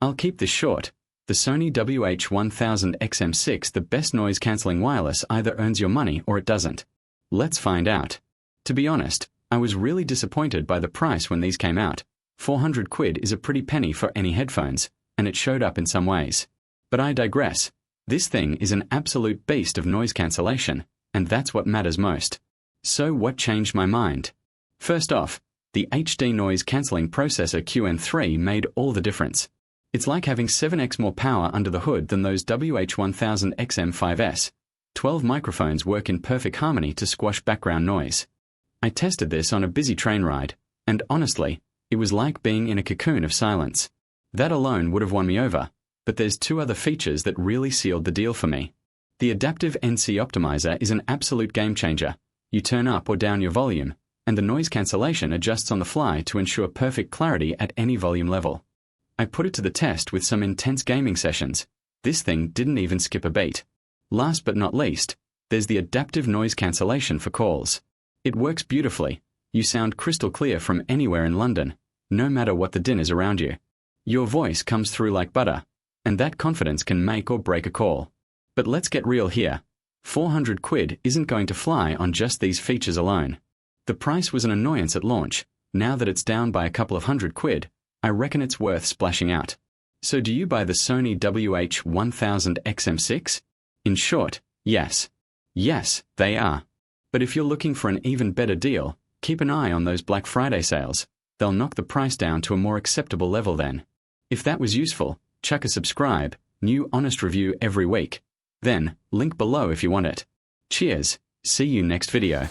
I'll keep this short. The Sony WH-1000XM6, the best noise-cancelling wireless, either earns your money or it doesn't. Let's find out. To be honest, I was really disappointed by the price when these came out. 400 quid is a pretty penny for any headphones, and it showed up in some ways. But I digress. This thing is an absolute beast of noise cancellation, and that's what matters most. So what changed my mind? First off, the HD noise cancelling processor QN3 made all the difference. It's like having 7x more power under the hood than those WH-1000XM6. 12 microphones work in perfect harmony to squash background noise. I tested this on a busy train ride, and honestly, it was like being in a cocoon of silence. That alone would have won me over, but there's two other features that really sealed the deal for me. The adaptive NC optimizer is an absolute game changer. You turn up or down your volume, and the noise cancellation adjusts on the fly to ensure perfect clarity at any volume level. I put it to the test with some intense gaming sessions. This thing didn't even skip a beat. Last but not least, there's the adaptive noise cancellation for calls. It works beautifully. You sound crystal clear from anywhere in London, no matter what the din is around you. Your voice comes through like butter, and that confidence can make or break a call. But let's get real here. 400 quid isn't going to fly on just these features alone. The price was an annoyance at launch. Now that it's down by a couple of hundred quid, I reckon it's worth splashing out. So do you buy the Sony WH-1000XM6? In short, yes. Yes, they are. But if you're looking for an even better deal, keep an eye on those Black Friday sales. They'll knock the price down to a more acceptable level then. If that was useful, chuck a subscribe, new honest review every week. Then, link below if you want it. Cheers, see you next video.